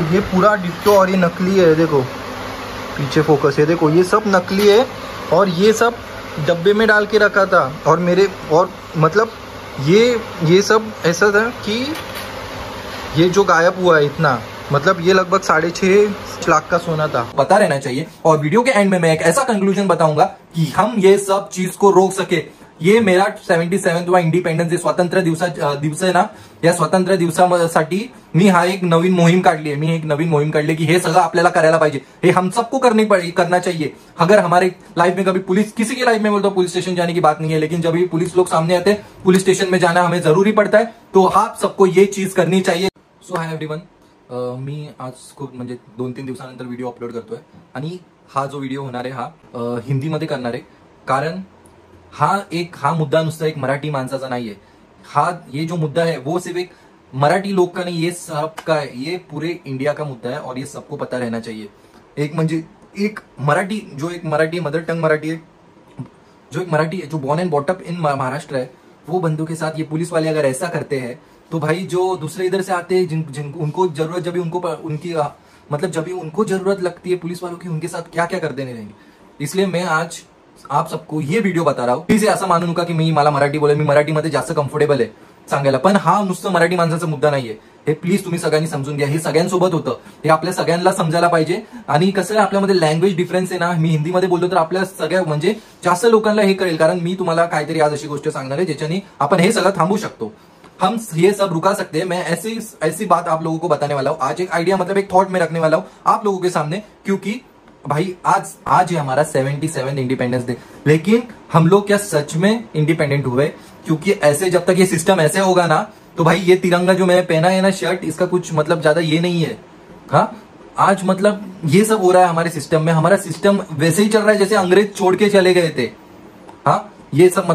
ये पूरा डिट्टो और ये नकली है, देखो पीछे फोकस है, देखो ये सब नकली है और ये सब डब्बे में डाल के रखा था। और मतलब ये सब ऐसा था कि ये जो गायब हुआ है इतना, मतलब ये लगभग 6.5 लाख का सोना था। पता रहना चाहिए। और वीडियो के एंड में मैं एक ऐसा कंक्लूजन बताऊंगा कि हम ये सब चीज को रोक सके। ये मेरा 77वां इंडिपेंडन्स डे स्वतंत्र दिवस आहे ना, या स्वतंत्र दिवसासाठी मी एक नवीन मोहीम काढली की हे सगळं आपल्याला करायला पाहिजे, हे हम सबको करना चाहिए। अगर हमारे लाइफ में कभी पुलिस, किसी की लाइफ में बोलता पुलिस स्टेशन जाने की बात नहीं है, लेकिन जब भी पुलिस लोग सामने आते हैं, पुलिस स्टेशन में जाना हमें जरूरी पड़ता है, तो आप सबको ये चीज करनी चाहिए। सो हाय एव्हरीवन, मी आज खूप म्हणजे 2-3 दिवसानंतर व्हिडिओ अपलोड करतोय आणि हा जो व्हिडिओ होणार आहे हा हिंदीमध्ये करणार आहे, कारण हा मुद्दा नुसता एक मराठी माणसाचा नाहीये। ये जो मुद्दा है वो सिर्फ एक मराठी लोग का नहीं, ये सबका है, ये पूरे इंडिया का मुद्दा है और ये सबको पता रहना चाहिए। एक मराठी मदर टंग मराठी है, जो एक मराठी है, जो born and brought up in Maharashtra है, वो बंदों के साथ ये पुलिस वाले अगर ऐसा करते हैं तो भाई जो दूसरे इधर से आते हैं उनको जरूरत, जब भी उनको जरूरत लगती है पुलिस वालों की, उनके साथ क्या क्या कर देने रहेंगे। इसलिए मैं आज आप सबको ये व्हिडिओ बता रहा हूँ। प्लीज असं मानू नका की मला मराठी बोले, मी मराठीमध्ये जास्त कम्फर्टेबल आहे सांगायला, पण हा नुसतं मराठी माणसाचा मुद्दा नाहीये, हे प्लीज तुम्ही सगळ्यांनी समजून घ्या। हे सगळ्यांसोबत होतं, हे आपल्या सगळ्यांना समजायला पाहिजे। आणि कसं आहे, आपल्यामध्ये लँग्वेज डिफरन्स आहे ना, मी हिंदीमध्ये बोललो तर आपल्या सगळ्या म्हणजे जास्त लोकांना हे कळेल, कारण मी तुम्हाला काहीतरी आज अशी गोष्ट सांगणार आहे ज्याच्याने आपण हे सगळं थांबू शकतो, हम ये सब रुका सकते हैं। मैं ऐसी बात आप लोगों को बताने वाला हूँ आज, एक आइडिया मतलब एक थॉट में रखने वाला हूँ आप लोगों के सामने, क्योंकि भाई आज है हमारा 77 इंडिपेंडेंस डे, लेकिन हम लोग क्या सच में इंडिपेंडेंट हुए? क्योंकि ऐसे जब तक ये सिस्टम ऐसे होगा ना, तो भाई ये तिरंगा जो मैंने पहना है ना शर्ट, इसका कुछ मतलब ज्यादा ये नहीं है। हाँ, आज मतलब ये सब हो रहा है हमारे सिस्टम में, हमारा सिस्टम वैसे ही चल रहा है जैसे अंग्रेज छोड़ के चले गए थे। हाँ, ये सब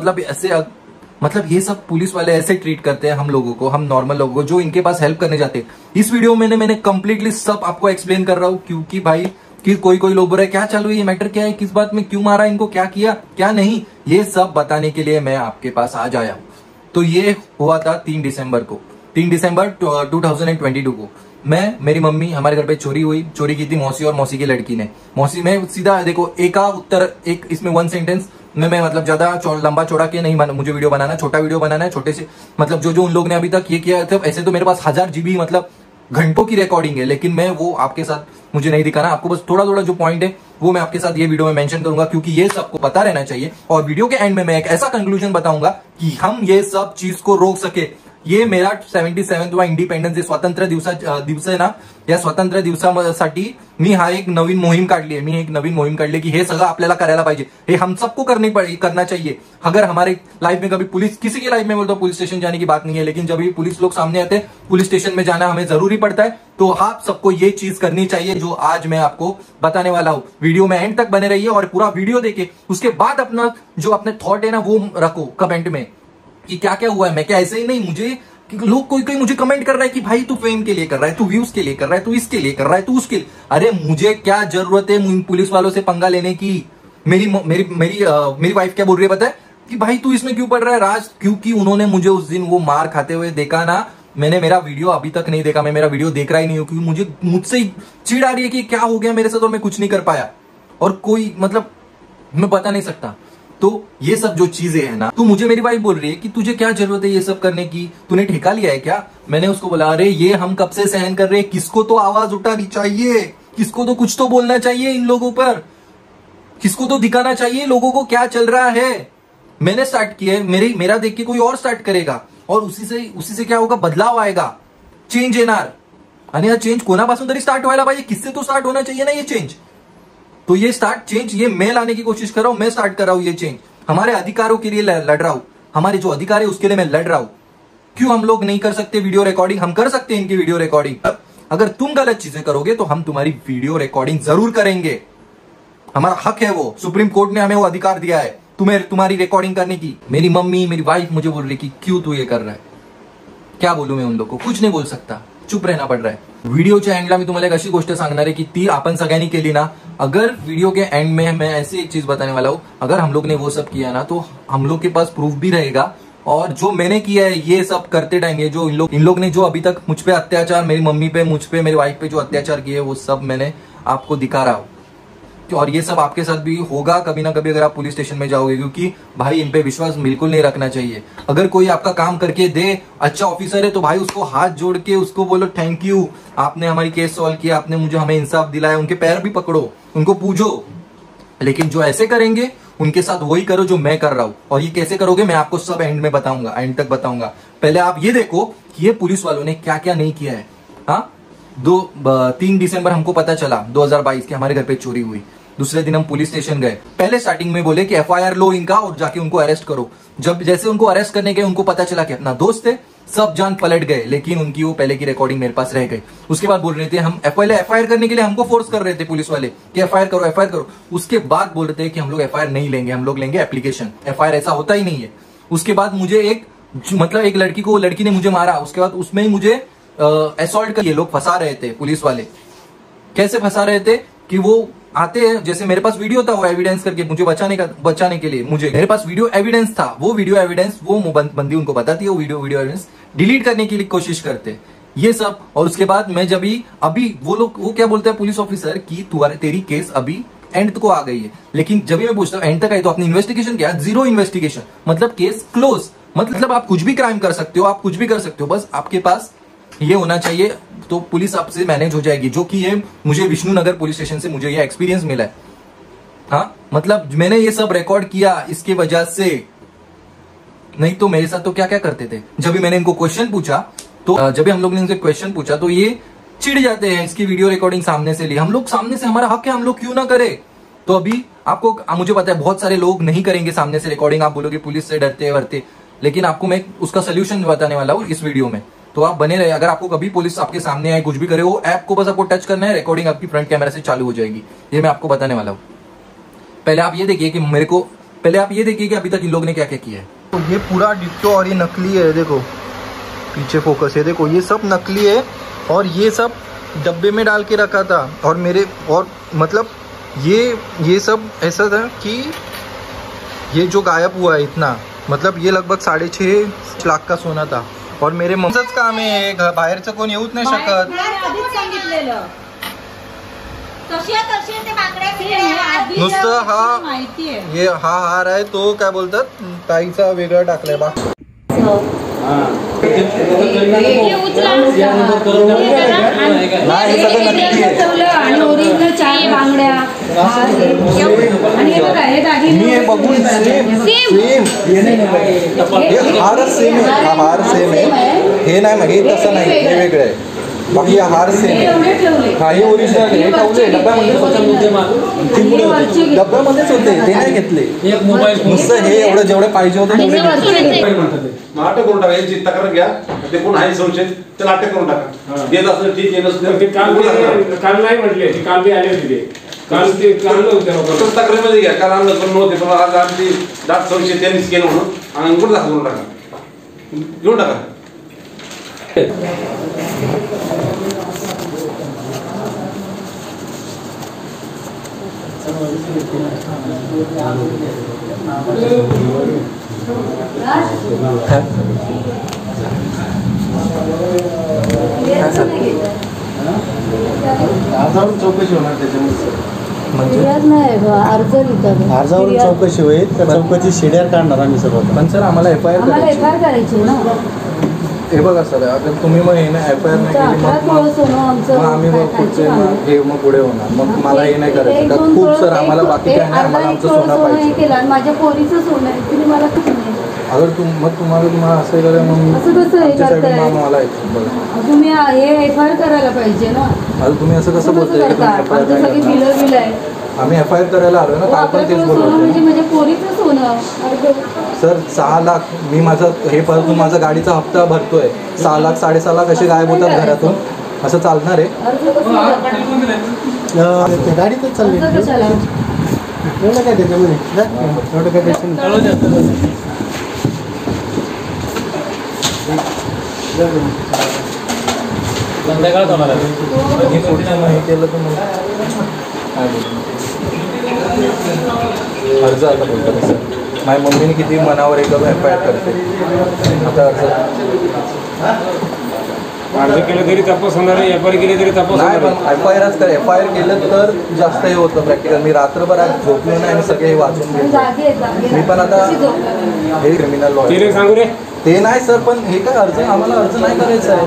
मतलब ये सब पुलिस वाले ऐसे ट्रीट करते हैं हम लोगों को, हम नॉर्मल लोगों को जो इनके पास हेल्प करने जाते हैं। इस वीडियो में मैंने कंप्लीटली सब आपको एक्सप्लेन कर रहा हूं, क्योंकि भाई कि कोई लोग बोल रहे क्या चालू है, ये मैटर क्या है, किस बात में, क्यों मारा इनको, क्या किया क्या नहीं, ये सब बताने के लिए मैं आपके पास आज आया हूं। तो ये हुआ था 3 दिसंबर 2022 को। मेरी मम्मी, हमारे घर पे चोरी की थी मौसी और मौसी की लड़की ने। मौसी में सीधा देखो एक इसमें 1 सेंटेंस में मैं मतलब ज्यादा लंबा चौड़ा के नहीं मुझे वीडियो बनाना, छोटा वीडियो बनाना है, छोटे से मतलब जो उन लोग ने अभी तक ये किया था। ऐसे तो मेरे पास 1000 GB मतलब घंटों की रिकॉर्डिंग है, लेकिन मैं वो आपके साथ मुझे नहीं दिखाना, आपको बस थोड़ा जो पॉइंट है वो मैं आपके साथ ये वीडियो में मेंशन करूंगा, क्योंकि ये सबको पता रहना चाहिए। और वीडियो के एंड में मैं एक ऐसा कंक्लूजन बताऊंगा कि हम ये सब चीज को रोक सके। ये मेरा 77वां इंडिपेंडन्स डे स्वतंत्र दिवस आहे ना, या स्वतंत्र दिवसासाठी मी एक नवीन मोहीम काढली की हे सगळं आपल्याला करायला पाहिजे, हे हम सबको करना चाहिए। अगर हमारे लाइफ में कभी पुलिस, किसी की लाइफ में बोलता पुलिस स्टेशन जाने की बात नहीं है, लेकिन जब भी पुलिस लोग सामने आते हैं, पुलिस स्टेशन में जाना हमें जरूरी पड़ता है, तो आप सबको ये चीज करनी चाहिए जो आज मैं आपको बताने वाला हूं। वीडियो में एंड तक बने रहिए और पूरा वीडियो देखे, उसके बाद अपने थॉट है ना वो रखो कमेंट में कि क्या क्या हुआ है। मैं क्या ऐसे ही नहीं, मुझे लोग कोई मुझे कमेंट कर रहा है कि भाई तू फेम के लिए कर रहा है, तू व्यूज के लिए कर रहा है, तू इसके लिए कर रहा है, तू उसके लिए। अरे मुझे क्या जरूरत है पुलिस वालों से पंगा लेने की? मेरी वाइफ क्या बोल रही है पता है कि भाई तू इसमें क्यों पड़ रहा है राज? क्योंकि उन्होंने मुझे उस दिन वो मार खाते हुए देखा ना, मैंने मेरा वीडियो अभी तक नहीं देखा, मैं मेरा वीडियो देख रहा ही नहीं हूं, क्योंकि मुझसे ही चिढ़ आ रही है कि क्या हो गया मेरे साथ और मैं कुछ नहीं कर पाया, और कोई मतलब मैं बता नहीं सकता। तो ये सब जो चीजें है ना, तो मुझे मेरी वाइफ बोल रही है कि तुझे क्या जरूरत है ये सब करने की, तूने ठेका लिया है क्या? मैंने उसको बोला अरे ये हम कब से सहन कर रहे हैं, किसको तो आवाज उठानी चाहिए, किसको तो कुछ तो बोलना चाहिए इन लोगों पर, किसको तो दिखाना चाहिए लोगों को क्या चल रहा है। मैंने स्टार्ट किया है, मेरा देख के कोई और स्टार्ट करेगा और उसी से क्या होगा, बदलाव आएगा, चेंज येणार। आणि हा चेंज कोणापासून तरी स्टार्ट व्हायला पाहिजे, किससे तो स्टार्ट होना चाहिए ना ये चेंज। तो ये चेंज ये मैं लाने की कोशिश कर रहा हूं, मैं स्टार्ट कर रहा हूं ये चेंज, हमारे अधिकारों के लिए लड़ रहा हूं, हमारे जो अधिकार है उसके लिए मैं लड़ रहा हूं। क्यों हम लोग नहीं कर सकते वीडियो रिकॉर्डिंग? हम कर सकते हैं इनकी वीडियो रिकॉर्डिंग। अगर तुम गलत चीजें करोगे तो हम तुम्हारी वीडियो रिकॉर्डिंग जरूर करेंगे, हमारा हक है वो, सुप्रीम कोर्ट ने हमें वो अधिकार दिया है तुम्हारी रिकॉर्डिंग करने की। मेरी मम्मी, मेरी वाइफ मुझे बोल रही कि क्यों तू ये कर रहा है? क्या बोलू मैं उन लोगों को? कुछ नहीं बोल सकता, चुप रहना पड़ रहा है। व्हिडिओच्या एंडला मी तुम्हाला एक अशी गोष्ट सांगणार आहे की ती आपण सगळ्यांनी केली ना, अगर वीडियो के एंड में मैं ऐसी एक चीज बताने वाला हूं, अगर हम लोग ने वो सब किया ना तो हम लोग के पास प्रूफ भी रहेगा और जो मैंने किया है ये सब करते टाइम, ये जो इन लोग ने जो अभी तक मुझ पे अत्याचार, मेरी मम्मी पे, मुझ पे, मेरी वाइफ पे जो अत्याचार किए वो सब मैंने आपको दिखा रहा हूँ। और ये सब आपके साथ भी होगा कभी ना कभी अगर आप पुलिस स्टेशन में जाओगे, क्योंकि भाई इन पे विश्वास बिल्कुल नहीं रखना चाहिए। अगर कोई आपका काम करके दे, अच्छा ऑफिसर है, तो भाई उसको हाथ जोड़ के उसको बोलो थैंक यू, आपने हमारी केस सॉल्व किया, आपने मुझे हमें इंसाफ दिलाया। उनके पैर भी पकड़ो, उनको पूछो। लेकिन जो ऐसे करेंगे उनके साथ वही करो जो मैं कर रहा हूं। और ये कैसे करोगे मैं आपको सब एंड में बताऊंगा, एंड तक बताऊंगा। पहले आप ये देखो कि ये पुलिस वालों ने क्या क्या नहीं किया है। हाँ, 3 दिसंबर हमको पता चला 2022 के हमारे घर पे चोरी हुई। दूसरे दिन हम पुलिस स्टेशन गए। पहले स्टार्टिंग में बोले कि एफआईआर लो इनका और जाके उनको अरेस्ट करो। जब जैसे उनको अरेस्ट करने गए उनको पता चला कि अपना दोस्त है, सब जान पलट गए। लेकिन उनकी वो पहले की रिकॉर्डिंग मेरे पास रह गई। उसके बाद बोल रहे थे हम एफआईआर करने के लिए हमको फोर्स कर रहे थे पुलिस वाले कि एफआईआर करो, एफआईआर करो। उसके बाद बोल रहे थे कि हम लोग एफआईआर नहीं लेंगे, हम लोग लेंगे एप्लीकेशन। एफआईआर ऐसा होता ही नहीं है। उसके बाद मुझे एक लड़की ने मुझे मारा। उसके बाद उसमें ही मुझे असॉल्ट कर ये लोग फंसा रहे थे पुलिस वाले। कैसे फंसा रहे थे कि वो आते हैं, जैसे मेरे पास वीडियो था वो एविडेंस करके मुझे बचाने के लिए मेरे पास वीडियो एविडेंस था। वो वीडियो एविडेंस वो बंदी उनको बताती है, वो वीडियो एविडेंस डिलीट करने की कोशिश करते ये सब। और उसके बाद मैं जब अभी वो क्या बोलते हैं पुलिस ऑफिसर की तेरी केस अभी एंड को आ गई है। लेकिन जब भी मैं पूछता हूँ एंड तक आई तो आपने इन्वेस्टिगेशन किया? 0 इन्वेस्टिगेशन, मतलब केस क्लोज। मतलब आप कुछ भी क्राइम कर सकते हो, आप कुछ भी कर सकते हो, बस आपके पास ये होना चाहिए तो पुलिस आपसे मैनेज हो जाएगी। जो कि है मुझे विष्णुनगर पुलिस स्टेशन से मुझे ये एक्सपीरियंस मिला है। हाँ, मतलब मैंने ये सब रिकॉर्ड किया इसके वजह से, नहीं तो मेरे साथ तो क्या क्या करते थे। जब भी मैंने इनको क्वेश्चन पूछा तो जब भी हम लोग ने इनसे क्वेश्चन पूछा तो ये चिढ़ जाते हैं। इसकी वीडियो रिकॉर्डिंग सामने से ली, हम लोग सामने से, हमारा हक है, हम लोग क्यों ना करें। तो अभी आपको मुझे पता है बहुत सारे लोग नहीं करेंगे सामने से रिकॉर्डिंग। आप बोलोगे पुलिस से डरते वरते, लेकिन आपको मैं उसका सोल्यूशन बताने वाला हूँ इस वीडियो में। तो आप बने रहे। अगर आपको कभी पुलिस आपके सामने आए, कुछ भी करे, वो ऐप को बस आपको टच करना है, रिकॉर्डिंग आपकी फ्रंट कैमरा से चालू हो जाएगी। ये मैं आपको बताने वाला हूँ। पहले आप ये देखिए कि अभी तक इन लोग ने क्या क्या किया है। तो ये पूरा डिट्टो और ये नकली है। देखो पीछे फोकस है, देखो ये सब नकली है और ये सब डब्बे में डाल के रखा था। और मतलब ये सब ऐसा था कि ये जो गायब हुआ है इतना, मतलब ये लगभग 6.5 लाख का सोना था। और मेरे मम्मीच काम आहे, बाहेरचं कोण येऊच नाही शकत। नुसतं हे हा हार आहे तो काय बोलतात ताईचा वेगळा टाकलाय बा। हार सेम आहे, हे नाही माहिती तसं नाही, हे वेगळं आहे। बाकी हार सेम आहे। हा हे ओरिजिनल आहे, हे ठेवले डब्यामध्येच होते, ते नाही घेतले। नुसतं हे एवढं जेवढे पाहिजे होते तेवढे अटक करून टाका। यांची तक्रार घ्या, ते कोण आहे संशय त्याला अटक करून टाका। देत असलं ठीक आहे, नसलं काल नाही म्हटले, काल बी आले होते, काल ते तक्रारीमध्ये घ्या, काल आणलं पण नव्हते, पण आज आमची दाट संशय त्यांनीच केलं म्हणून आणि कुठं दाखल करून टाका, घेऊन टाका। अर्जावरून चौकशी होणार त्याच्यामध्ये, म्हणजे अर्जावरून चौकशी होईल, त्या चौकशी शिड्यार काढणार आम्ही सर्व। पण सर आम्हाला एफआयआर करायची ना। हे बघा सर, अगर तुम्ही मग हे ना एफआयआर नाही केली मग आम्ही मग पुढे होणार, मग मला हे नाही करायचं का खूप सर आम्हाला बाकी काय नाही, आम्हाला आमचं सोनं पाहिजे। माझ्या पोरीचं सोनं आहे, तुम्ही मला अगर तुम्हाला असं करा मग असं कसं मला तुम्ही हे एफआयआर करायला पाहिजे ना। आता तुम्ही असं कसं बोलताय? सगळी बिलं आहे, आम्ही एफआयआर करायला आलो ना, काल पण तेच बोलतो म्हणजे माझ्या पोरीचं सोनं। सर 6 लाख मी माझं हे परतून माझा गाडीचा हप्ता भरतोय, 6 लाख 6.5 लाख असे गायब होतात घरातून, असं चालणार आहे? गाडीतच चालली एवढं काय त्याच्यामध्ये, एवढं काय संध्याकाळच होणार आहे। हे केलं तर मग अर्ज आता बोलतो सर माझ्या मम्मीने किती मनावर एक FIR करते. आता अर्ज केलं तरी तपास होणार आहे, FIR केली तरी तपास नाही, होणार पण FIRच कर. FIR केलं तर जास्त हे होतं प्रॅक्टिकल. मी रात्रभर आज झोपलो नाही आणि सगळे हे वाचून घेतले. मी पण आता हे क्रिमिनल लॉ ते सांगू रे. ते नाही सर, पण हे काय अर्ज आम्हाला अर्ज नाही करायचं आहे.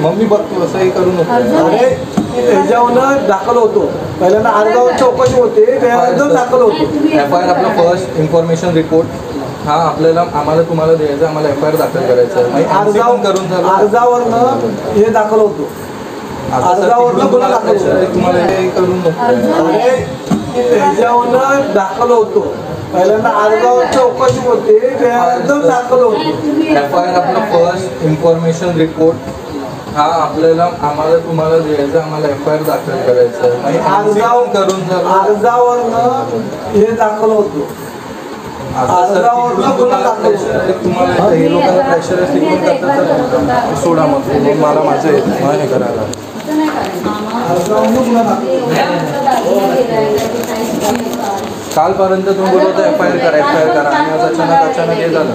मम्मी बघतो असं हे करू नको. अरे त्याच्यावर दाखल होतो. पहिल्यांदा अर्जावर चौकशी होते, त्यावर दाखल होतो. FIR आपला फर्स्ट इन्फॉर्मेशन रिपोर्ट हा आम्हाला तुम्हाला द्यायचं, आम्हाला FIR दाखल करायचं आहे. अर्जावर करून झालं अर्जावरनं हे दाखल होतो. अर्जावरनं गुन्हा दाखल होतो. तुम्हाला हे करून नको. अरे त्याच्यावरनं दाखल होतो. पहिल्यांदा अर्जावर चौकशी होते, त्यावर दाखल होतो. FIR आपला फर्स्ट इन्फॉर्मेशन रिपोर्ट हा आम्हाला तुम्हाला द्यायचं, आम्हाला FIR दाखल करायचं आहे. अर्जावर करून झालं. अर्जावरनं हे दाखल होतो. अर्जावरनं गुन्हा दाखल होतो. तुम्हाला हे लोकांना प्रेशर करतात, सोडा मग मला माझं हे करायला. अर्जावरनं गुन्हा दाखल कालपर्यंत तुम्ही बोलत होता FIR करा आणि आज अचानक हे झालं.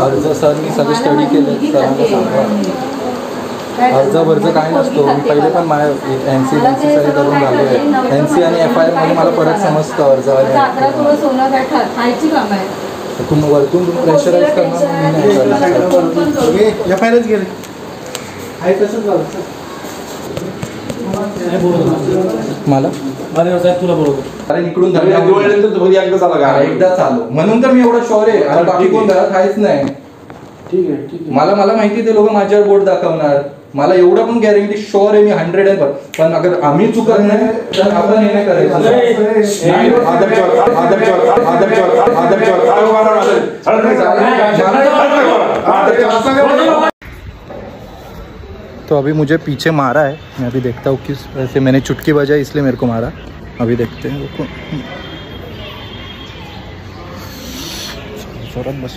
अर्ज सर मी सगळे स्टडी केले. सरांना सांगा अर्ज काय नसतो. पहिले पण माझ्या NC सगळे करून झाले आहे. NC आणि FIR मध्ये मला फरक समजतं. अर्ज तुम्ही वरतून प्रेशराईज करणार. FIRच गेले आहे तसंच झालं. मला तुला बरोबर. कारण इकडून एकदा चालू म्हणून तर मी एवढा शॉर आहे. आणि बाकी कोण घरात काहीच नाही. ठीक आहे. मला माहिती ते लोक माझ्यावर बोट दाखवणार. मला एवढं पण गॅरंटी शॉर आहे मी 100%. पण अगर आम्ही चुकत नाही तर आपण हे नाही करायचं. तो अभी मुझे पीछे मारा है. मैं अभी देखता हूँ किस वैसे मैंने चुटकी बजाई इसलिए मेरे को मारा. अभी देखते हैं रुको. जोरात बस.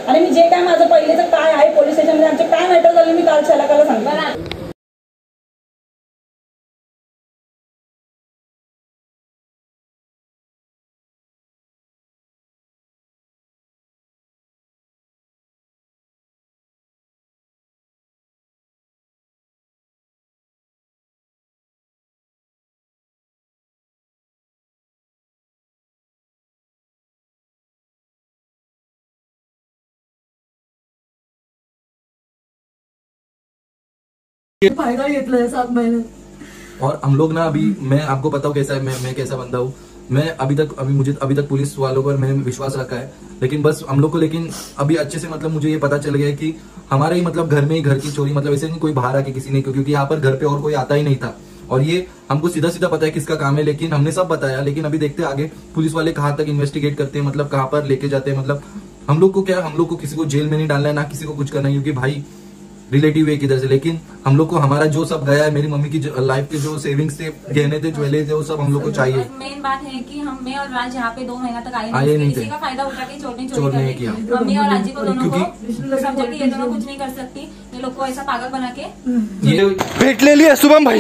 आणि मी जे काय माझं पहिलेचं काय आहे पोलीस स्टेशनमध्ये आमचे काय मॅटर झाले मी काल शलाकाला सांगते. फायदा घेतलाय 7 महीने. और हम लोग ना अभी मैं आपको बताऊँ कैसा है. मैं कैसा बंदा हूँ. मैं मुझे अभी तक पुलिस वालों पर मैंने विश्वास रखा है. लेकिन बस हम लोग को लेकिन अभी अच्छे से मतलब मुझे ये पता चल गया है कि हमारे ही मतलब घर में ही घर की चोरी मतलब ऐसे नहीं कोई बाहर आके किसी ने क्योंकि यहाँ पर घर पे और कोई आता ही नहीं था. और ये हमको सीधा सीधा पता है किसका काम है. लेकिन हमने सब बताया. लेकिन अभी देखते हैं आगे पुलिस वाले कहाँ तक इन्वेस्टिगेट करते हैं मतलब कहाँ पर लेके जाते हैं. मतलब हम लोग को किसी को जेल में नहीं डालना है ना किसी को कुछ करना है क्योंकि भाई रिलेटिव है किधर से. लेकिन हम लोग को हमारा जो सब गया है मेरी मम्मी की लाइफ के जो सेविंग्स थे गहने थे ज्वेलरी थे वो सब हम लोग को चाहिए. मेन बात है कि मैं और राज यहाँ पे 2 महीना तक आए नहीं थे. किसी का फायदा उठा के चोरी नहीं किया. मम्मी और राजी को दोनों को समझा कि ये दोनों कुछ नहीं कर सकती. ये लोग को ऐसा पागल बना के ये भेटलेली आहे शुभम भाई.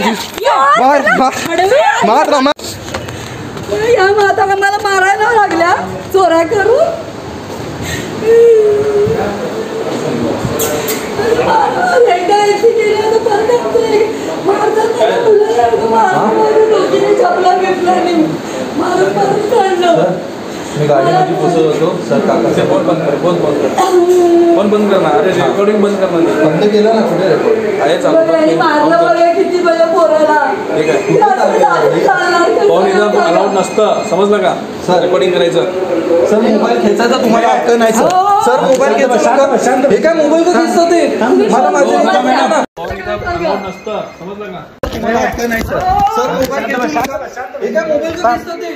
मार या माता मला मारायला लागल्या चोऱ्या करून. मी गाडीमध्ये बसत होतो. सर काका फोन बंद कर. फोन बंद करना. अरे रेकॉर्डिंग बंद करना. बंद केलं ना कुठे रेकॉर्ड आहे चालू. मारलं बघा किती बघा पोराला. ठीक आहे. फोन इथं अलाउड नसतं समजलं का. सर रेकॉर्डिंग करायचं. सर मोबाईल खेचायचा तुम्हाला हक्क नाही सर. सर मोबाईल खेचू नका. हे काय मोबाईल का खेचतं ते मला माझं तुम्हाला हक्क नाही सर. सर मोबाईल खेचू नका. हे काय मोबाईल का खेचतं ते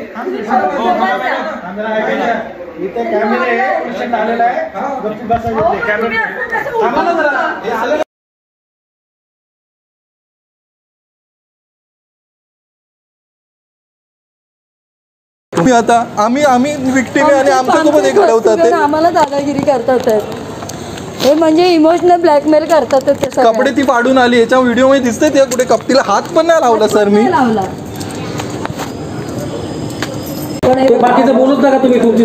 इथे कॅमेरे आहे, पेशंट आलेला आहे. गप्पी बसायचे कॅमेरे. तुम्ही आता आम्ही विक्टिम आहे आणि आमच्यासोबत हे घडवतात ते. आम्हाला दादागिरी करतात हे, म्हणजे इमोशनल ब्लॅकमेल करतात ते सगळे. कपडे ती पाडून आली याच्या व्हिडिओ मध्ये दिसते ते कुठे कपटीला हात पण नाही लावला सर मी. लावला बाकीचं बोलूच नका तुम्ही तुमची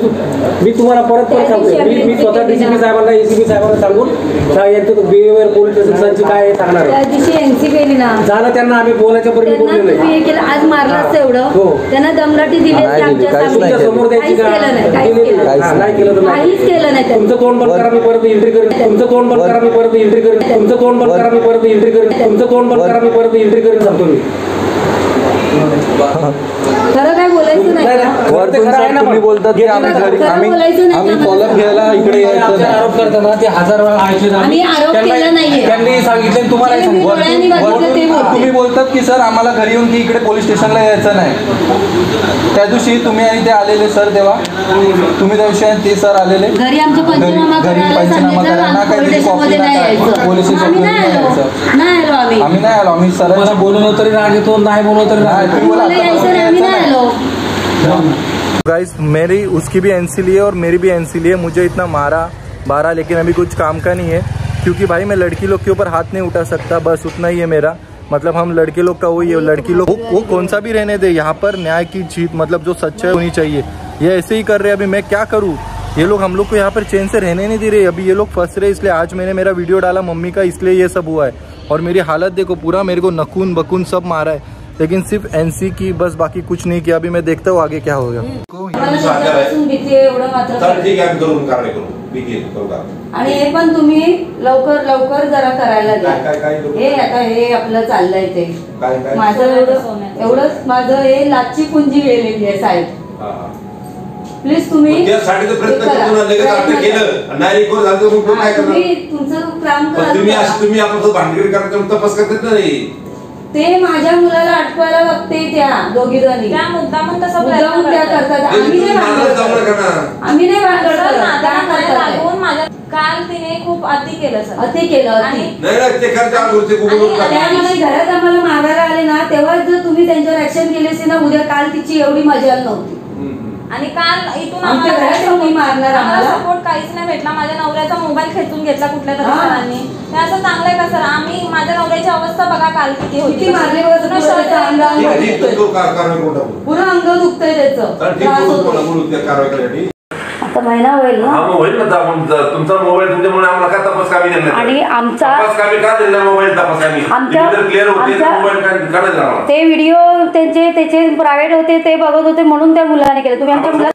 मी तुम्हाला परत सांगतो. मी स्वतः डीसीपी साहेबांना एसीपी साहेबांना सांगून यांचं बिहेवियर पोलीस स्टेशनची काय सांगणार त्या दिवशी एनसी केली ना झालं त्यांना आम्ही बोलायच्या पर्यंत बोललेलो आहे. आज मारलाच एवढं त्यांना दमदाटी दिली तुमच्या समोर द्यायची का नाही केलं तर काहीच केलं नाही. तुमचं तोंड बंद करा मी परत एंट्री करेन. तुमचं तोंड बंद करा मी परत एंट्री करेन. तुमचं तोंड बंद करा मी परत एंट्री करेन. तुमचं तोंड बंद करा मी परत एंट्री करेन सांगतो मी. खरं काय बोलायचं नाही. तुम्ही बोलतात की आम्ही फॉलोअप घ्यायला इकडे यायचं नाही. आरोप करताना ते 1000 वेळा आम्ही आरोप केला नाहीये. त्यांनी सांगितलं तुम्हाला तुम्ही बोलतात की सर आम्हाला घरी येऊन की इकडे पोलीस स्टेशनला यायचं नाही. त्या दिवशी तुम्ही आणि ते आलेले सर तेव्हा तुम्ही त्या दिवशी ते सर आलेले घरी आमचं पंचनामा करायला सांगितलं. पोलीस स्टेशन नाही आलो आम्ही. आम्ही नाही आलो. आम्ही सर बोलवलं तरी राग येतो नाही बोलवलं तरी गाइस मेरी उसकी भी एनसी ली है और मेरी भी एनसी ली है. मुझे इतना मारा लेकिन अभी कुछ काम का नहीं है क्योंकि भाई मैं लड़की लोग के ऊपर हाथ नहीं उठा सकता. बस उतना ही है मेरा. मतलब हम लड़के लोग का वही है. लड़की लोग वो कौन सा भी रहने दे. यहाँ पर न्याय की जीत मतलब जो सच्चाई होनी चाहिए. ये ऐसे ही कर रहे. अभी मैं क्या करूँ. ये लोग हम लोग को यहाँ पर चैन से रहने नहीं दे रहे. अभी ये लोग फंस रहे. इसलिए आज मैंने मेरा वीडियो डाला मम्मी का. इसलिए ये सब हुआ है. और मेरी हालत देखो पूरा मेरे को नखून बकून सब मारा है. लेकिन सिर्फ एनसी की बस. बाकी कुछ नहीं किया. अभी मैं देखता हूँ आगे क्या होगा. आणि हे पण तुम्ही लवकर जरा करायला द्या. हे आता हे आपलं चाललंय ते माझं एवढंच माझं हे लाचची पुंजी गेलेली आहे साहेब. प्लीज तुम्ही तुमचं काम करा. तुम्ही आपण भांडगडी करता तपास करतात नाही. ते माझ्या मुलाला अटकवायला बघते त्या दोघी जणी. त्या मुद्दामून तसं मुद्दामून त्या करतात. आम्ही नाही भांडण लागून माझ्या काल तिने खूप अति केलं सर. अति केलं. घरात आम्हाला मागायला आले ना तेव्हा जर तुम्ही त्यांच्यावर ऍक्शन केली असती ना उद्या काल तिची एवढी मजा नव्हती. आणि काल इथून आमच्या घरात कोणी मारणार आम्हाला सपोर्ट काहीच नाही भेटला. माझ्या नवऱ्याचा मोबाईल खेचून घेतला कुठल्या तरी सरांनी. हे असं चांगलंय का सर. आम्ही माझ्या नवऱ्याची अवस्था बघा काल किती होती. मारले पुरं अंग दुखतंय त्याचं. आता महिना होईल ना. होईल ना. तुमचा मोबाईल तुमच्यामुळे आम्हाला काय तपास कामी दिला आणि आमचा तपास कामी का दिला. मोबाईल तपास कामी क्लिअर होते. मोबाईल काय ते व्हिडिओ त्याचे प्रायव्हेट होते ते बघत होते म्हणून त्या मुलाने केलं. तुम्ही आमच्या मुला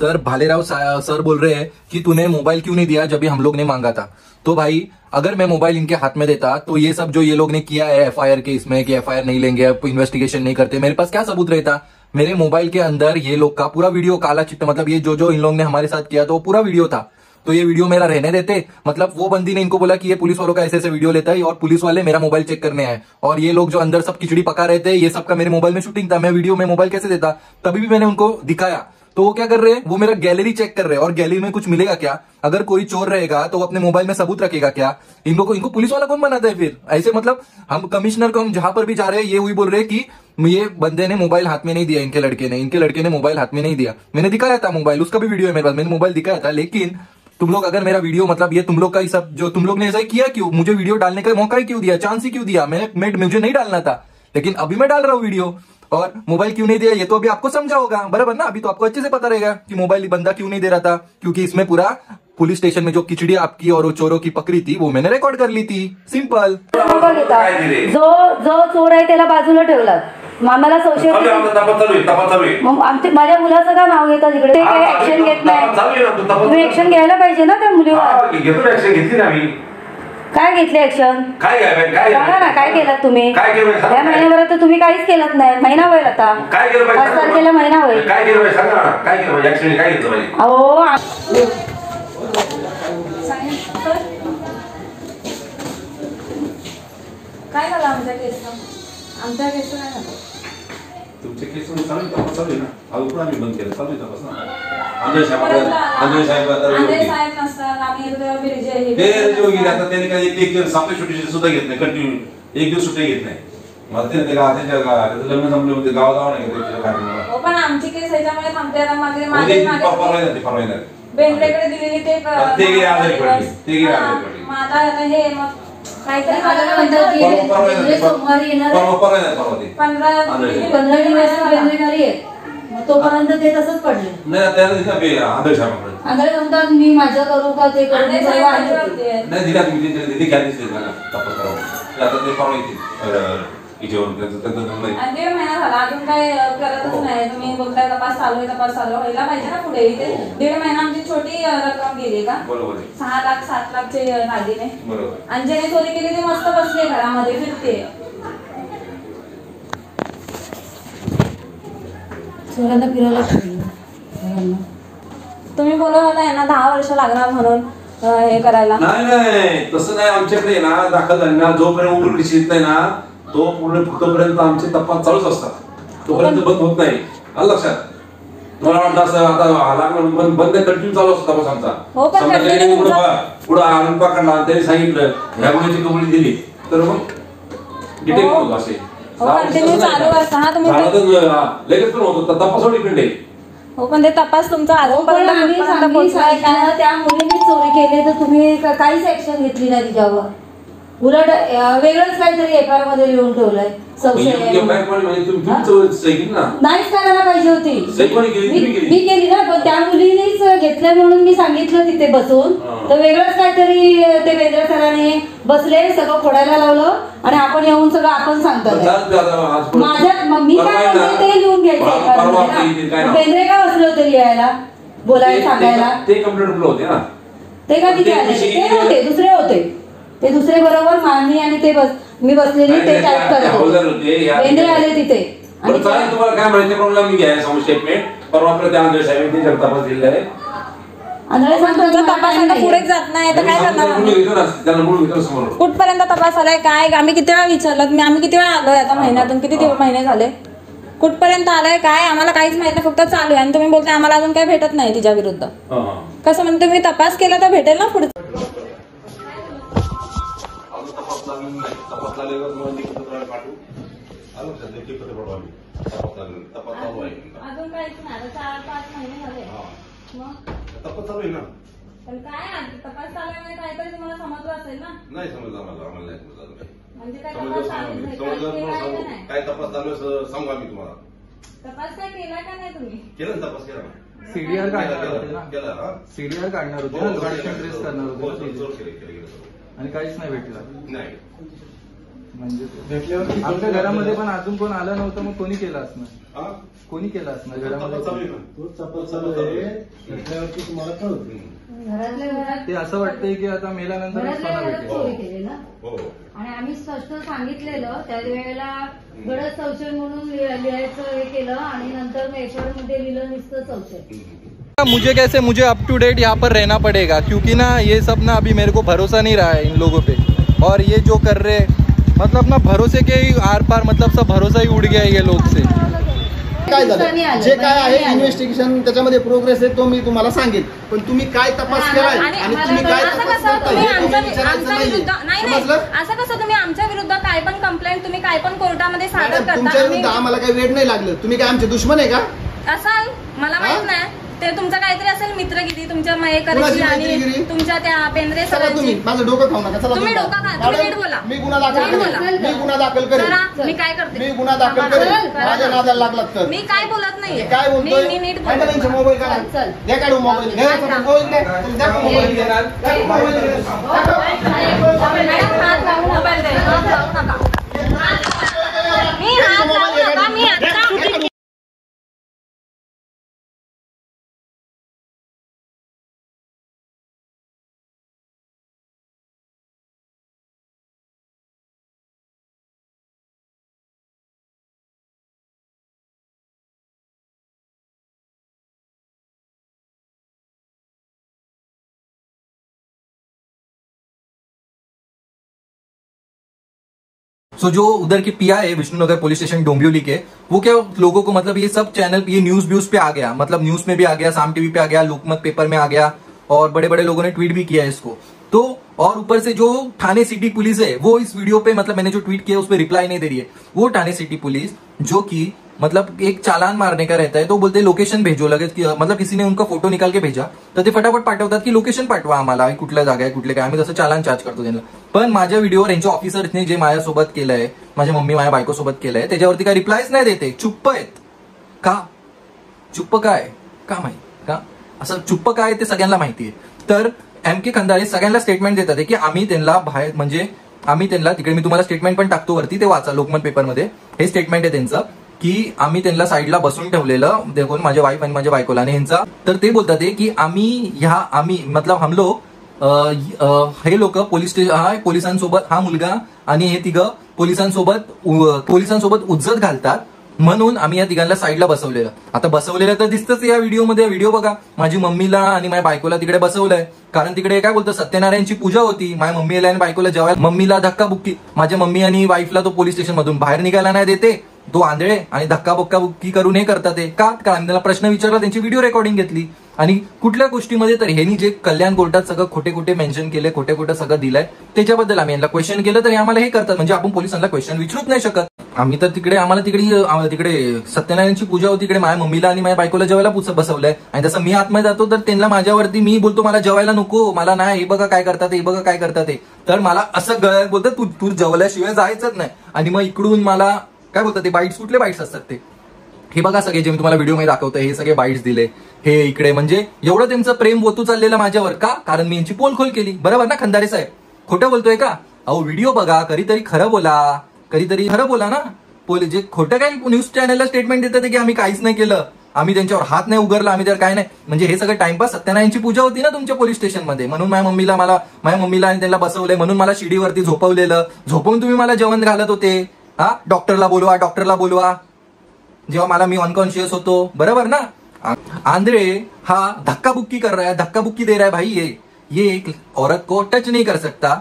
तर भालेराव सर बोल रहे हैं कि तूने मोबाइल क्यों नहीं दिया जब हम लोग ने मांगा था. तो भाई अगर मैं मोबाइल इनके हाथ में देता तो ये सब जो ये लोग ने किया है एफआईआर के इसमें कि एफआईआर नहीं लेंगे इन्वेस्टिगेशन नहीं करते. मेरे पास क्या सबूत रहता. मेरे मोबाइल के अंदर ये लोग का पूरा वीडियो काला चिट्टा मतलब ये जो इन लोग ने हमारे साथ किया तो वो पूरा वीडियो था. तो ये वीडियो मेरा रहने देते. मतलब वो बंदी ने इनको बोला कि ये पुलिस वालों का ऐसे वीडियो लेता है और पुलिस वाले मेरा मोबाइल चेक करने आए और ये लोग जो अंदर सब खिचड़ी पका रहे थे ये सब का मेरे मोबाइल में शूटिंग था. मैं वीडियो में मोबाइल कैसे देता. तभी भी मैंने उनको दिखाया. तो वो क्या कर रहे हैं. वो मेरा गैलरी चेक कर रहे हैं और गैलरी में कुछ मिलेगा क्या. अगर कोई चोर रहेगा तो वो अपने मोबाइल में सबूत रखेगा क्या. इनको पुलिस वाला कौन बनाता है फिर. ऐसे मतलब हम कमिश्नर को हम जहां पर भी जा रहे हैं ये वही बोल रहे हैं कि ये बंदे ने मोबाइल हाथ में नहीं दिया. इनके लड़के ने मोबाइल हाथ में नहीं दिया. मैंने दिखाया था मोबाइल. उसका भी वीडियो है मेरे पास. मैंने मोबाइल दिखाया था. लेकिन तुम लोग अगर मेरा वीडियो मतलब ये तुम लोग का ही सब जो तुम लोग ने ऐसा किया क्यों. मुझे वीडियो डालने का मौका ही क्यों दिया. चांस ही क्यों दिया. मुझे नहीं डालना था. लेकिन अभी मैं डाल रहा हूँ वीडियो. और मोबाइल क्यों नहीं दिया ये तो अभी आपको समझा होगा बराबर ना. अभी तो आपको अच्छे से पता रहेगा कि मोबाइल बंदा क्यों नहीं दे रहा था. क्योंकि इसमें पूरा पुलिस स्टेशन में जो खिचड़ी आपकी और चोरों की पकड़ी थी वो मैंने रिकॉर्ड कर ली थी. सिंपल. जो चोर आहे त्याला बाजूला ठेवला. आम्हाला संशय माझ्या मुलाचं का नाव घेतात इकडे. ते काही ऍक्शन घेत नाही. तुम्ही ऍक्शन घ्यायला पाहिजे ना त्या मुलीवर. काय घेतले ऍक्शन? काय सांगा ना, काय केलं तुम्ही? काय केलं? या महिन्याभरात तर तुम्ही काहीच केलं नाही. महिना होईल आता. काय केलं 5 तारखेला महिना होईल. काय केलं पाहिजे सांगा ना, काय केलं पाहिजे? ऍक्शन काय घेतलं पाहिजे? अहो काय झालं आमच्या केसला? आमच्या केसला काय झालं? तुमचे केस चालू आहे ना, अजून आम्ही बंद केलं, चालू आहे तपास ना. आंधळे साहेब नसतात, आम्ही येतो तेव्हा बिरजे हे- ते वगैरे आता त्यांनी काय एक दिवस आपल्या सुट्टी सुद्धा घेत नाही, कंटिन्यू एक दिवस सुट्टी घेत नाही. मला ते लग्न संपले होते, गाव जावं नाही का त्याच्या कार्यक्रमाला. हो, पण आमची केस ह्याच्यामुळे थांबते. आता मागे परवा येणार. बेंद्रेकडे दिलेली ते ते गेले आजारी पडले, ते गेले आजारी पडले. मग आता हे मग काहीतरी मला म्हणतात की बेंद्रे सोमवारी येणार आहे. परवा येणार ते. 15 दिवस बेंद्रे घरी आहे. मग तोपर्यंत ते तसंच पडले. नाही त्याला दिला आंधळे साहेबांकडे. आंधळे म्हणतात मी माझं करू का ते करू? मी सर्व आहे. नाही दिला तुम्ही दिदी घ्या दिसते तपास करावं. आता ते परवा येतील हिच्यावरून त्यांचं नाही. आणि 1.5 महिना झाला अजून काय करतच नाही. तुम्ही बोलताय तपास चालू आहे व्हायला पाहिजे ना पुढे. इथे 1.5 महिना आमची छोटी रक्कम गेली का? बरोबर आहे. 6 लाख 7 लाखचे दागिने. बरोबर. आणि ज्याने चोरी केली ते मस्त बसले घरामध्ये फिरते. सगळ्यांना फिरायला तुम्ही बोलत होता यांना 10 वर्ष लागणार म्हणून हे करायला. नाही तसं नाही. आमच्याकडे ना दाखल झाले ना, जोपर्यंत उघडकीस येत नाही ना तोपर्यंत आमचे तपास चालूच असतात. तोपर्यंत बंद होत नाही. आलं लक्षात? तुम्हाला वाटतं असं आता लागलं बंद कंटिन्यू चालू असतो तपास आमचा. हो, पण समजा continue त्यांनी तुमचा- पुढं आणून पकडला आणि त्यांनी सांगितलं ह्या गुन्ह्याची कबुली दिली तर मग डिटेक्ट हो. होतो असे. हो, continue चालू असतं. हा, तुम्ही- लगेच पण होतो तपासावर डिपेंड आहे. हो, पण ते तपास तुमचा पण अजूनपर्यंत आम्ही कुठपर्यंत पोहोचलाय काय? सांगितलं त्या मुलीने चोरी केली तर तुम्ही काहीच ऍक्शन घेतली नाही तिच्यावर. उलट वेगळंच काहीतरी एफआयआर मध्ये लिहून ठेवलंय. संशय आहे. म्हणजे तुम्ही सही केली ना? नाहीच करायला पाहिजे होती. सही कोणी केली? तुम्ही केली. मी केली ना, पण त्या मुलीनेच घेतलं म्हणून मी सांगितलं तिथे बसून. तर वेगळंच काहीतरी ते बेंद्रे सरांनी बसले, सगळं फोडायला लावलं आणि आपण येऊन सगळं आपण सांगतो. माझ्या मी काय म्हणते ते लिहून घ्यायचं. बेंद्रे का बसले होते लिहायला, बोलायला, सांगायला? ते कंप्लेंट होते ना. ते का तिथे आले? ते नव्हते, दुसरे होते. ते दुसरे बरोबर मामी आणि ते मी बसलेली ते टाईप करत होते. बेंद्रे आले तिथे. आणि चालेल, तुम्हाला काय म्हणायचं प्रॉब्लेम मी घ्या समोर स्टेटमेंट. परवा आपल्या त्या आंधळे साहेबांनी तपास दिलेला आहे. आंधळे तुमचा तपास आता पुढे जात नाही तर काय करणार आम्ही? त्यांना बोलून घेतो समोर. कुठपर्यंत तपास आलाय काय? आम्ही किती वेळा विचारलं, आम्ही किती वेळा आलोय आता महिन्यातून किती महिने झाले? कुठपर्यंत आलाय काय आम्हाला काहीच माहित नाही, फक्त चालू आहे. आणि तुम्ही बोलताय आम्हाला अजून काही भेटत नाही तिच्या विरुद्ध. कसं म्हणजे तुम्ही तपास केला तर भेटेल ना पुढे? अजून काहीच नाही. 4-5 महिने झाले. तपास चालू आहे ना. पण काय तपास चालू काहीतरी तुम्हाला समजलं असेल ना? नाही समजलं आम्हाला नाही समजलं काही. म्हणजे काय तपास चालू नाही? काय तपास चालू आहे सांगू आम्ही तुम्हाला. तपास काय केला का नाही तुम्ही? केलं ना तपास केला ना. सीडीआर काढणार होते ना. केला. सीडीआर काढणार होते ना, लोकेशन ट्रेस करणार होते आणि काहीच नाही भेटलं. नाही म्हणजे आमच्या घरामध्ये पण अजून कोण आलं नव्हतं, मग कोणी केलं असणार? कोणी केलं असणार घरामध्ये? घरातल्या घरात ते असं वाटतंय की आता मेल्यानंतर घरातल्या घरात भेटेल. चोरी केली ना. हो. आणि आम्ही स्पष्ट सांगितलेलं त्यावेळेला गडद संशय म्हणून लिहायचं हे केलं आणि नंतर एफआयआर मध्ये लिहिलं नुसतं संशय. मुझे कैसे मुझे अप टू डेट यहाँ पर रहना पड़ेगा, क्योंकि ना ये सब ना अभी मेरे को भरोसा नहीं रहा है इन लोगों पे. और ये जो कर रहे मतलब ना भरोसे के ही आर पार, मतलब सब भरोसा ही उड़ गया है ये लोग से. काय झालं जे काय आहे इन्व्हेस्टिगेशन त्याच्यामध्ये प्रोग्रेस आहे तो मी तुम्हाला सांगेन, पण तुम्ही काय तपास केलाय आणि तुम्ही काय तपास करताय हे तुम्ही विचारायचं नाहीये. समजलं? असं कसं तुम्ही आमच्या विरुद्ध काय पण कंप्लेंट तुम्ही काय पण कोर्टामध्ये सादर मॅडम, करता? तुमच्या विरुद्ध आम्हाला काही वेळ नाही लागलं. तुम्ही काय आमचे दुश्मन आहे का? असाल मला माहित नाही. ते तुमचं काहीतरी असेल मित्रगिरी तुमच्या मयेकरची कुणाची आणि मित्रगिरी? तुमच्या त्या बेंद्रे चला सरांची. तुम्ही माझं डोकं खाऊ नका. चला तुम्ही तुम्ही डोकं खा. मॅडम, तुम्ही नीट बोला. मी गुन्हा दाखल नीट बोला. करेन. मी गुन्हा दाखल करेन. जरा मी काय करते? मी गुन्हा दाखल करेन. माझ्या नादाला लागलात तर. मी काय बोलत नाहीये. काय बोलतोय? मी नीट काय बोलते. त्यांचा मोबाईल काढा. द्या काढू मोबाईल. घ्या त्याचा मोबाईल द्या. द्या मोबाईल द्या. द्या मोबाईल द्या. मॅडम, हात लावू नका. हात लावू नका. मी हात लावू नका. मी आता सो जो उधर के पीआई है विष्णुनगर पुलिस स्टेशन डोंबिवली के, वो क्या लोगों को मतलब ये सब चैनल ये न्यूज पे आ गया, मतलब न्यूज में भी आ गया, साम टीवी पे आ गया, लोकमत पेपर में आ गया और बड़े बड़े लोगों ने ट्वीट भी किया है इसको। तो और ऊपर से जो थाने सिटी पुलिस है वो इस वीडियो पे मतलब मैंने जो ट्वीट किया उस पर रिप्लाई नहीं दे रही है। वो थाने सिटी पुलिस जो कि मतलब एक चालान मारने का रहता है तो बोलते लोकेशन भेजो, लगेच की मतलब किसी ने उनका फोटो निकाल के भेजा तर ते फटाफट पाठवतात की लोकेशन पाठवा आम्हाला, कुठल्या जागा आहे कुठले काय, आम्ही तसं चालान चार्ज करतो त्यांना। पण माझ्या व्हिडिओवर यांच्या ऑफिसरने जे माझ्यासोबत केलंय, माझ्या मम्मी माझ्या बायकोसोबत केलंय, त्याच्यावरती काय रिप्लायच नाही देते, चुप्प आहेत का? चुप्प काय का माहिती का? असं चुप्प काय ते सगळ्यांना माहिती आहे। तर MK खंदारे सगळ्यांना स्टेटमेंट देतात की आम्ही त्यांना बाहेर म्हणजे आम्ही त्यांना तिकडे, मी तुम्हाला स्टेटमेंट पण टाकतो वरती, ते वाचा लोकमत पेपरमध्ये, हे स्टेटमेंट आहे त्यांचं की आम्ही त्यांना साईडला बसून ठेवलेलं देखून माझ्या वाईफ आणि माझ्या बायकोला आणि यांचा। तर ते बोलतात की आम्ही मतलब हम लोग हे लोक पोलीस स्टेशन पोलिसांसोबत, हा मुलगा आणि हे तिघं पोलिसांसोबत उज्जत घालतात म्हणून आम्ही या तिघांना साईडला बसवलेलं। आता बसवलेलं तर दिसतंच या व्हिडिओमध्ये, व्हिडिओ बघा, माझी मम्मीला आणि माझ्या बायकोला तिकडे बसवलंय कारण तिकडे काय बोलतो सत्यनारायणची पूजा होती, माझ्या मम्मीला आणि बायकोला जेवायला, मम्मीला धक्काबुक्की, माझ्या मम्मी आणि वाईफला तो पोलीस स्टेशन मधून बाहेर निघायला नाही देते, तो आंधळे आणि धक्काबुक्की करून हे करतात ते का? कारण त्याला प्रश्न विचारला, त्यांची व्हिडिओ रेकॉर्डिंग घेतली आणि कुठल्या गोष्टीमध्ये तर ह्यांनी जे कल्याण कोर्टात सगळं खोटे खोटे मेन्शन केले, खोटे खोटे सगळं दिलंय त्याच्याबद्दल आम्ही यांना क्वेश्चन केलं तर आम्हाला हे करतात, म्हणजे आपण पोलिसांना क्वेश्चन विचारूच नाही शकत। आम्ही तर तिकडे आम्हाला तिकडे सत्यनारायणची पूजा होती, तिकडे माझ्या मम्मीला आणि माझ्या बायकोला जेवायला बसवलंय आणि तसं मी आतमध्ये जातो तर त्यांना माझ्यावरती मी बोलतो मला जेवायला नको, मला नाही, हे बघा काय करतात, हे बघा काय करतात ते, तर मला असं गळ्यात बोलतात तू जेवल्याशिवाय जायचंच नाही। आणि मग इकडून मला काय बोलतात ते बाईट्स, कुठले बाईट्स असतात ते, हे बघा सगळे जे मी तुम्हाला व्हिडिओ मध्ये दाखवतोय हे सगळे बाईट्स दिले, हे इकडे म्हणजे एवढं त्यांचं प्रेम वतू चाललेलं माझ्यावर का? कारण मी यांची पोलखोल केली, बरोबर ना खंदारे साहेब? खोटं बोलतोय का? अहो व्हिडिओ बघा, कधीतरी खरं बोला ना। जे खोटं काय न्यूज चॅनलला स्टेटमेंट देतात की आम्ही काहीच नाही केलं, आम्ही त्यांच्यावर हात नाही उघडला, आम्ही तर काय नाही, म्हणजे हे सगळं टाइमपास। सत्यनारायणची पूजा होती ना तुमच्या पोलीस स्टेशनमध्ये म्हणून माझ्या मम्मीला आणि त्यांना बसवलंय, म्हणून मला शिडीवरती झोपवलेलं, झोपवून तुम्ही मला जेवण घालत होते, हा डॉक्टरला बोलवा जेव्हा मी अनकॉन्शियस होतो, बरोबर ना? आंधळे हा धक्काबुक्की कर रहा है, धक्काबुक्की दे रहा है भाई, ये एक औरत को टच नहीं कर सकता,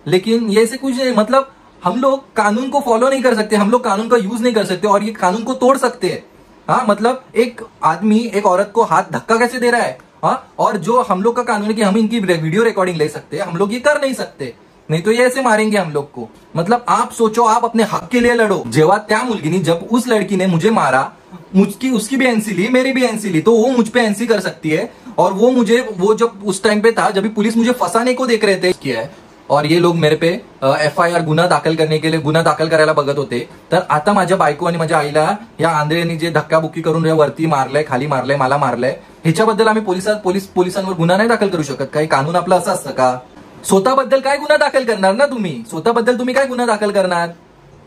लेकिन ये ऐसे कुछ मतलब हम लोग कानून को फॉलो नहीं कर सकते, हम लोग कानून का यूज नहीं कर सकते और ये कानून को तोड़ सकते हैं। हाँ मतलब एक आदमी एक औरत को हाथ धक्का कैसे दे रहा है, हाँ, और जो हम लोग का कानून है कि हम इनकी वीडियो रिकॉर्डिंग ले सकते हैं, हम लोग ये कर नहीं सकते, नहीं तो ये ऐसे मारेंगे हम लोग को। मतलब आप सोचो, आप अपने हक के लिए लड़ो। जेव्हा त्या मुलगीने, जब उस लड़की ने मुझे मारा, उसकी भी एनसी ली, मेरी भी एनसी ली, तो वो मुझ पे एनसी कर सकती है और वो जब उस टाइम पे था जब भी पुलिस मुझे फंसाने को देख रहे थे किया है और ये लोग मेरे पे FIR गुन्हा दाखल करायला बघत होते। तर आता माझ्या बायको आणि माझ्या आईला या आंधळ्यांनी जे धक्काबुक्की करून वरती मारलंय, खाली मारलंय, मला मारलंय, ह्याच्याबद्दल आम्ही पोलिसांवर गुन्हा नाही दाखल करू शकत? काही कानून आपलं असं असतं का? स्वतःबद्दल काय गुन्हा दाखल करणार ना तुम्ही? स्वतःबद्दल तुम्ही काय गुन्हा दाखल करणार?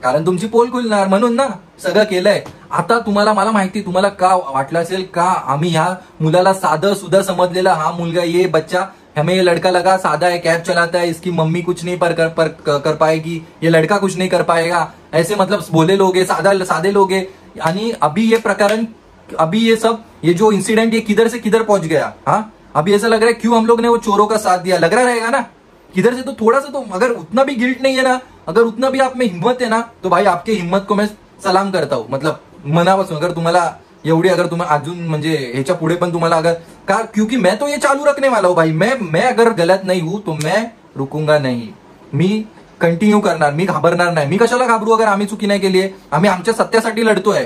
कारण तुमची पोल खुलणार म्हणून ना सगळं केलंय। आता तुम्हाला, मला माहिती तुम्हाला का वाटलं असेल का आम्ही ह्या मुलाला साधं सुद्धा समजलेला, हा मुलगा ये बच्चा हमें ये लड़का लगा सादा है, कैब चलाता है, इसकी मम्मी कुछ नहीं कर पाएगी, ये लड़का कुछ नहीं कर पाएगा, ऐसे मतलब बोले लोग है, सादे लोग है। यानी अभी ये प्रकरण, अभी ये जो इंसिडेंट ये किधर से किधर पहुंच गया, हाँ अभी ऐसा लग रहा है क्यों हम लोग ने वो चोरों का साथ दिया, लग रहा रहेगा ना किधर से। तो थोड़ा सा तो अगर उतना भी गिल्ट नहीं है ना, अगर उतना भी आप में हिम्मत है ना, तो भाई आपकी हिम्मत को मैं सलाम करता हूँ, मतलब मनापासून। अगर तुम्हाला एवढी, अगर तुम्हाला अजून म्हणजे ह्याच्या पुढे पण तुम्हाला अगर का, क्योंकि मैं तो ये चालू रखने वाला हूँ भाई, मैं अगर गलत नहीं हूं तो मैं रुकूंगा नहीं, मी कंटिन्यू करणार, मी घाबरणार नाही। मी कशाला घाबरू अगर आम्ही चुकी नाही केली आहे? आम्ही आमच्या सत्यासाठी लढतोय,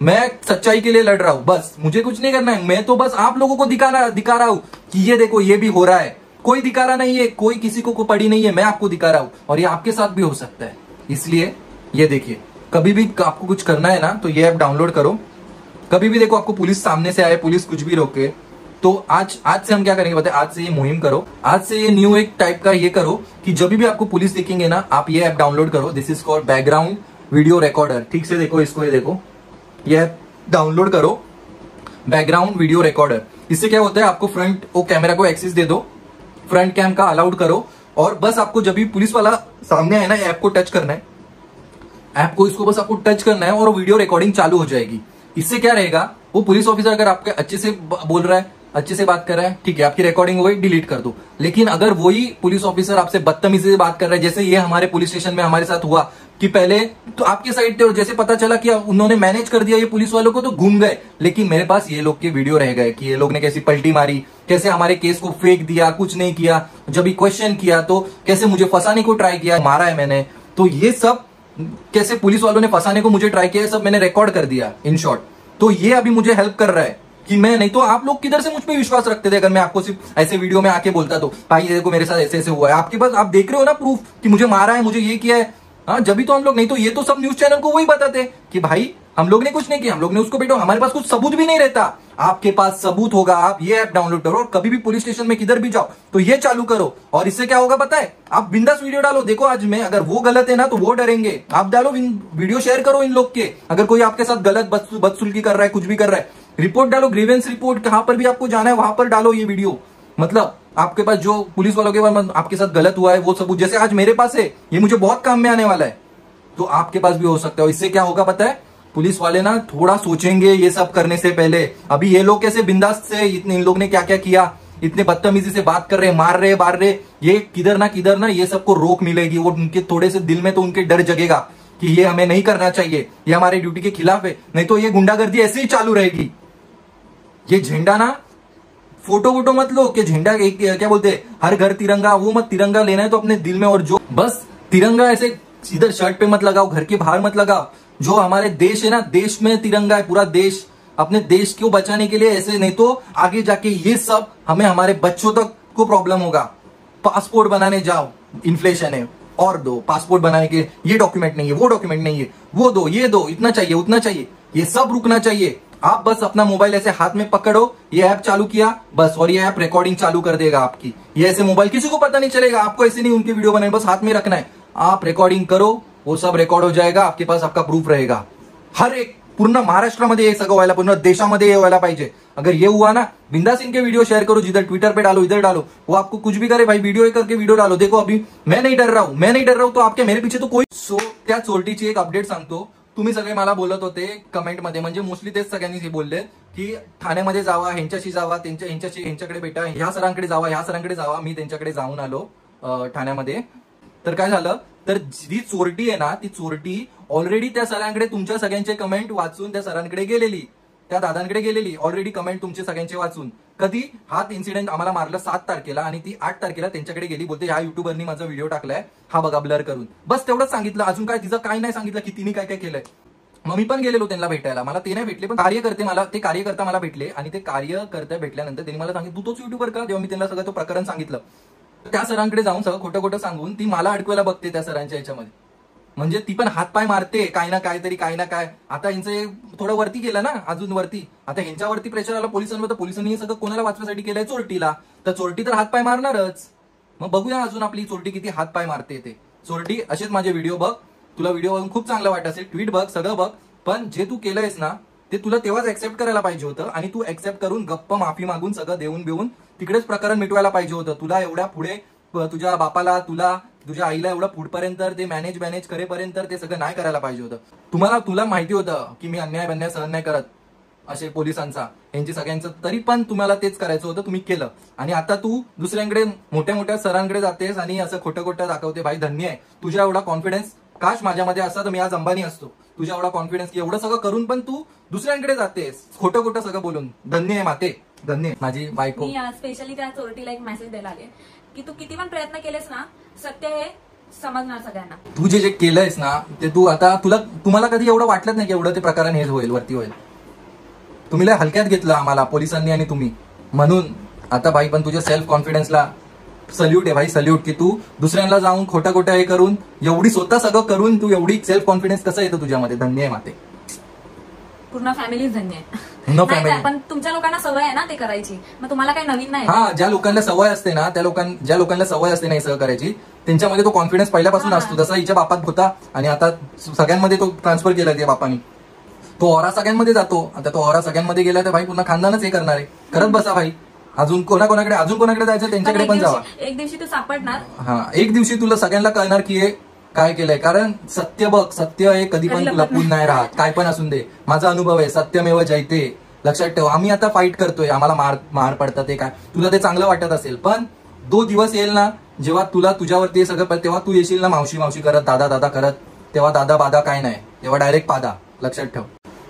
मैं सच्चाई के लिए लड़ रहा हूं, बस मुझे कुछ नहीं करना है। मैं तो बस आप लोगों को दिखा रहा हूं कि ये देखो ये भी हो रहा है, कोई दिखा रहा नहीं है, कोई किसी को पड़ी नहीं है, मैं आपको दिखा रहा हूं और ये आपके साथ भी हो सकता है। इसलिए ये देखिए, कभी भी आपको कुछ करना है ना तो ये ऐप डाउनलोड करो। कभी भी देखो आपको पुलिस सामने से आए, पुलिस कुछ भी रोके, तो आज से हम क्या करेंगे पता है? आज से ये मुहिम करो, आज से ये न्यू एक टाइप का ये करो कि जब भी आपको पुलिस दिखेंगे ना, आप ये ऐप डाउनलोड करो। This is called background video recorder. ठीक से देखो इसको, ये देखो, ये ऐप डाउनलोड करो, बैकग्राउंड वीडियो रिकॉर्डर। इससे क्या होता है, आपको फ्रंट वो कैमरा को एक्सेस दे दो, फ्रंट कैम का अलाउड करो और बस आपको जब भी पुलिस वाला सामने आए ना, ऐप को टच करना है, ऐप को इसको बस आपको टच करना है और वीडियो रिकॉर्डिंग चालू हो जाएगी। इससे क्या रहेगा, वो पुलिस ऑफिसर अगर आपके अच्छे से बोल रहा है, अच्छे से बात कर रहा है, ठीक है, आपकी रिकॉर्डिंग हो गई, डिलीट कर दो। लेकिन अगर वही पुलिस ऑफिसर आपसे बदतमीजी से बात कर रहा है, जैसे ये हमारे पुलिस स्टेशन में हमारे साथ हुआ कि पहले तो आपके साइड थे और जैसे पता चला कि उन्होंने मैनेज कर दिया ये पुलिस वालों को तो घूम गए, लेकिन मेरे पास ये लोग के वीडियो रह गए कि ये लोग ने कैसी पलटी मारी, कैसे हमारे केस को फेंक दिया, कुछ नहीं किया, जब भी क्वेश्चन किया तो कैसे मुझे फंसाने को ट्राई किया, मारा है मैंने, तो ये सब कैसे पुलिस वालों ने फंसाने को मुझे ट्राई किया, सब मैंने रिकॉर्ड कर दिया इन शॉर्ट। तो ये अभी मुझे हेल्प कर रहा है कि मैं, नहीं तो आप लोग किधर से मुझ पे विश्वास रखते थे अगर मैं आपको सिर्फ ऐसे वीडियो में आके बोलता तो भाई ये देखो मेरे साथ ऐसे ऐसे हुआ है, आपके पास आप देख रहे हो ना प्रूफ कि मुझे मारा है, मुझे ये किया है, हाँ जब भी तो हम लोग, नहीं तो ये तो सब न्यूज चैनल को वही बताते कि भाई हम लोग ने कुछ नहीं किया, हम लोग ने उसको बेटो, हमारे पास कुछ सबूत भी नहीं रहता। आपके पास सबूत होगा, आप ये ऐप डाउनलोड करो और कभी भी पुलिस स्टेशन में किधर भी जाओ तो ये चालू करो, और इससे क्या होगा पता है, आप बिंदास वीडियो डालो। देखो आज में अगर वो गलत है ना तो वो डरेंगे, आप डालो वीडियो, शेयर करो इन लोग के, अगर कोई आपके साथ गलत बदसलूकी कर रहा है, कुछ भी कर रहा है, रिपोर्ट डालो, ग्रीवेंस रिपोर्ट, कहां पर भी आपको जाना है वहां पर डालो ये वीडियो। मतलब आपके पास जो पुलिस वालों के पास आपके साथ गलत हुआ है वो सबूत, जैसे आज मेरे पास है, ये मुझे बहुत काम में आने वाला है, तो आपके पास भी हो सकता है। इससे क्या होगा पता है, पुलिस वाले ना थोड़ा सोचेंगे ये सब करने से पहले। अभी ये लोग कैसे बिंदास से, इतने इन लोग ने क्या क्या किया, इतने बदतमीजी से बात कर रहे, मार रहे, बार रहे, ये किधर ना ये सबको रोक मिलेगी, वो उनके थोड़े से दिल में तो उनके डर जगेगा कि ये हमें नहीं करना चाहिए, ये हमारे ड्यूटी के खिलाफ है, नहीं तो ये गुंडागर्दी ऐसे ही चालू रहेगी। ये झंडा ना फोटो वोटो मत लो कि झंडा क्या बोलते हैं, हर घर तिरंगा, वो मत, तिरंगा लेना है तो अपने दिल में, और जो बस तिरंगा ऐसे इधर शर्ट पे मत लगाओ, घर के बाहर मत लगाओ। जो हमारे देश है ना, देश में तिरंगा है, पूरा देश, अपने देश को बचाने के लिए ऐसे, नहीं तो आगे जाके ये सब हमें, हमारे बच्चों तक को प्रॉब्लम होगा। पासपोर्ट बनाने जाओ, इन्फ्लेशन है, और दो पासपोर्ट बनाने के, ये डॉक्यूमेंट नहीं है, वो डॉक्यूमेंट नहीं है, वो दो, ये दो, इतना चाहिए, उतना चाहिए, ये सब रुकना चाहिए। आप बस अपना मोबाइल ऐसे हाथ में पकड़ो, ये ऐप चालू किया बस, और ये ऐप रिकॉर्डिंग चालू कर देगा आपकी। ये ऐसे मोबाइल किसी को पता नहीं चलेगा, आपको ऐसे नहीं उनके वीडियो बनाए, बस हाथ में रखना है, आप रिकॉर्डिंग करो, वो सब रिकॉर्ड हो जाएगा, आपके पास आपका प्रूफ रहेगा। हर एक पूर्ण महाराष्ट्रामध्ये हे सगळं व्हायला, पूर्ण देशामध्ये हे व्हायला पाहिजे। अगर ये हुआ ना, बिंदास इनके वीडियो शेयर करो, जिधर ट्विटर पे डालो, इधर डालो, वो आपको कुछ भी करे भाई, वीडियो करके वीडियो डालो। देखो अभी मैं नहीं डर रहा हूं, तो आपके मेरे पीछे तो कोई। सो त्या चोरटीची एक अपडेट सांगतो, तुम्ही सगळे मला बोलत होते कमेंटमध्ये, म्हणजे मोस्टली तेच सगळ्यांनी बोलले की ठाण्यामध्ये जावा, ह्यांच्याशी जावा, ह्यांच्याकडे भेटा, ह्या सरांकडे जावा, मी त्यांच्याकडे जाऊन आलो ठाण्यामध्ये। तर काय झालं, तर जी चोरटी आहे ना, ती चोरटी ऑलरेडी त्या सरांकडे तुमच्या सगळ्यांचे कमेंट वाचून त्या सरांकडे गेलेली, त्या दादांकडे गेलेली, ऑलरेडी कमेंट तुमचे सगळ्यांचे वाचून। कधी हात इन्सिडेंट आम्हाला मारलं 7 तारखेला, आणि ती 8 तारखेला त्यांच्याकडे गेली, बोलते ह्या युट्यूबरनी माझा व्हिडिओ टाकलाय, हा बघा ब्लर करून, बस तेवढंच सांगितलं, अजून काय तिचं काय नाही सांगितलं की तिने काय काय केलंय। मग मी पण गेलेलो त्यांना भेटायला, मला ते नाही भेटले, पण कार्यकर्ता मला भेटले, आणि ते कार्यकर्ता भेटल्यानंतर त्यांनी मला सांगितलं तू तोच युट्यूबर का, जेव्हा मी त्यांना सगळं तो प्रकरण सांगितलं, त्या सरांकडे जाऊन सगळं खोटं खोटं सांगून ती मला अडकवायला बघते त्या सरांच्या याच्यामध्ये, म्हणजे ती पण हातपाय मारते, काय ना काय तरी, काय ना काय। आता यांचं थोडं वरती गेलं ना, अजून वरती, आता ह्यांच्यावरती प्रेशर आला पोलिसांवर, तर पोलिसांनी हे सगळं कोणाला वाचवायसाठी केलंय, चोरटीला, तर चोरटी तर हातपाय मारणारच। मग बघूया अजून आपली चोरटी किती हातपाय मारते ते। चोरटी असेच माझे व्हिडिओ बघ, तुला व्हिडिओ बघून खूप चांगलं वाटत असेल, ट्वीट बघ, सगळं बघ, पण जे तू केलंयस ना ते तुला तेव्हाच ऍक्सेप्ट करायला पाहिजे होतं, आणि तू ऍक्सेप्ट करून गप्प माफी मागून सगळं देऊन बिऊन तिकडेच प्रकरण मिटवायला पाहिजे होतं। तुला एवढ्या पुढे तुझ्या बापाला, तुझ्या आईला एवढं पुढपर्यंत ते मॅनेज करेपर्यंत ते सगळं नाही करायला पाहिजे होतं। तुला माहिती होतं की मी अन्याय सहन नाही करत असे पोलिसांचा, यांची सगळ्यांचं, तरी पण तुम्हाला तेच करायचं होतं, तुम्ही केलं। आणि आता तू दुसऱ्यांकडे मोठ्या सरांकडे जातेस आणि असं खोटं दाखवते। भाई धन्य आहे तुझ्या एवढा कॉन्फिडन्स, काश माझ्यामध्ये असता तर मी आज अंबानी असतो। तुझ्या एवढा कॉन्फिडन्स की एवढं सगळं करून पण तू दुसऱ्यांकडे जातेस खोटं सगळं बोलून, धन्य आहे माते, धन्य। माझी बायको, मी स्पेशली त्या चोरटीला एक मेसेज द्यायला आले की तू किती पण प्रयत्न केलेस ना, सत्य हे समजणार सगळ्यांना। तू जे केलंयस ना ते तू आता, तुम्हाला कधी एवढं वाटलं नाही की एवढं ते प्रकरण हे होईल, वरती होईल, तुम्ही लय हलक्यात घेतलं आम्हाला पोलिसांनी आणि तुम्ही, म्हणून आता भाई पण तुझ्या सेल्फ कॉन्फिडन्सला सल्यूट आहे भाई, सल्यूट की तू दुसऱ्यांना जाऊन खोटं हे करून, एवढी स्वतः सगळं करून तू एवढी सेल्फ कॉन्फिडन्स कसं येतं तुझ्यामध्ये, धन्य आहे माते, पूर्ण फॅमिलीच धन्य आहे। पूर्ण फॅमिली, पण तुमच्या लोकांना सवय आहे ना ते करायची, मग तुम्हाला काही नवीन नाही। हा, ज्या लोकांना सवय असते ना, ज्या लोकांना सवय असते ना हे सगळं करायची, त्यांच्यामध्ये तो कॉन्फिडन्स पहिल्यापासून असतो, जसा हिच्या बापात होता आणि आता सगळ्यांमध्ये तो ट्रान्सफर केला त्या बापानी, तो ऑरा सगळ्यांमध्ये जातो। आता तो ऑरा सगळ्यांमध्ये गेला तर भाई पूर्ण खानदानच हे करणार आहे, करत बसा भाई, अजून कोणाकडे जायचं त्यांच्याकडे पण जावा, एक दिवशी तू सापडणार। हा, एक दिवशी तुला सगळ्यांना कळणार की हे काय केलंय, कारण सत्य बघ, सत्य हे कधी पण लपून नाही राहत, काय पण असून दे, माझा अनुभव आहे, सत्यमेव जयते, लक्षात ठेव। आम्ही आता फाईट करतोय, आम्हाला मार पडतात, ते काय तुला ते चांगलं वाटत असेल, पण 2 दिवस येईल ना जेव्हा तुझ्यावरती सगळं, तेव्हा तू येशील ना मावशी करत, दादा करत, तेव्हा दादा बादा काय नाही, तेव्हा डायरेक्ट पादा. लक्षात ठेव.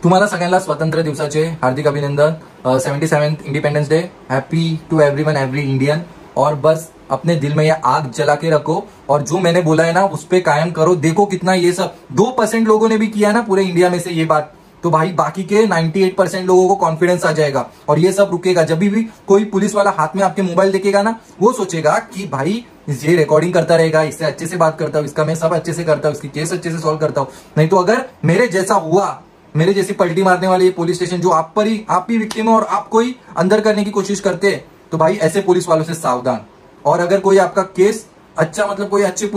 तुम्हाला सगळ्यांना स्वातंत्र्य दिवसाचे हार्दिक अभिनंदन. 77th independence day. Happy to everyone, every Indian. और बस अपने दिल में ये आग जला के रखो और जो मैंने बोला है ना उस पे कायम करो. देखो कितना ये सब 2% लोगों ने भी किया ना पूरे इंडिया में से ये बात, तो भाई बाकी के 98% लोगों को कॉन्फिडेंस आ जाएगा और ये सब रुकेगा. जब भी कोई पुलिस वाला हाथ में आपके मोबाइल देखेगा ना, वो सोचेगा कि भाई ये रिकॉर्डिंग करता रहेगा, इससे अच्छे से बात करता हूँ, इसका मैं सब अच्छे से करता हूँ, इसकी केस अच्छे से सॉल्व करता हूँ. नहीं तो अगर मेरे जैसा हुआ, मेरे जैसी पलटी मारने वाले ये पुलिस स्टेशन जो आप ही विक्टिम है और आपको ही अंदर करने की कोशिश करते हैं, तो भाई ऐसे पुलिस वालों से सावधान. और अगर कोई आपका केस अच्छा, मतलब कोई अच्छी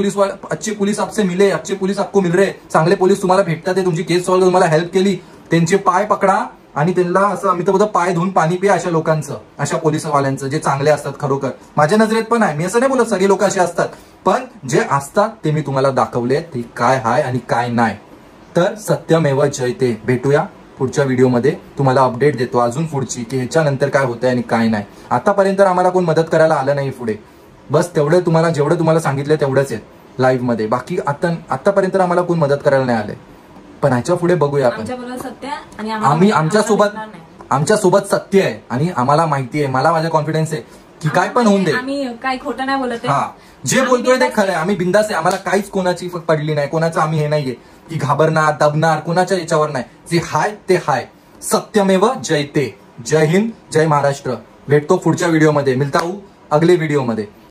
पोलीस आपसे मिले, अच्छे पोलीस आपको मिल रहे, चांगले पोलीस तुम्हाला भेटतात, तुमची केस सॉल्व तुम्हाला हेल्प केली, त्यांचे पाय पकडा आणि त्यांना असं आम्ही तर बोलतो पाय धुवून पाणी पिया अशा लोकांचं, अशा पोलिसवाल्यांचं जे चांगले असतात खरोखर. माझ्या नजरेत पण आहे, मी असं नाही बोलत सगळे लोक असे असतात, पण जे असतात ते मी तुम्हाला दाखवले ते काय आहे आणि काय नाही. तर सत्यमेव जयते. भेटूया पुढच्या व्हिडिओमध्ये, तुम्हाला अपडेट देतो अजून पुढची की ह्याच्यानंतर काय होतंय आणि काय नाही. आतापर्यंत आम्हाला कोण मदत करायला आलं नाही पुढे, बस तेवढं तुम्हाला जेवढं तुम्हाला सांगितलं तेवढंच आहे लाईव्ह मध्ये. बाकी आतापर्यंत आम्हाला कोण मदत करायला नाही आले, पण ह्याच्या पुढे बघूया आपण. आम्ही आमच्यासोबत सत्य आहे आणि आम्हाला माहिती आहे, मला माझा कॉन्फिडन्स आहे की काय पण होऊन दे, आम्ही काही खोटं नाही बोलत. हा जे बोलतोय ते खरं आहे. आम्ही बिंदास आहे, आम्हाला काहीच कोणाची पडली नाही, कोणाचं आम्ही हे नाहीये की घाबरणार दबणार, कोणाच्या याच्यावर नाही. जे हाय ते हाय. सत्यमेव जयते. जय हिंद, जय महाराष्ट्र. भेटतो पुढच्या व्हिडिओमध्ये, मिळता हूं अगले व्हिडिओमध्ये.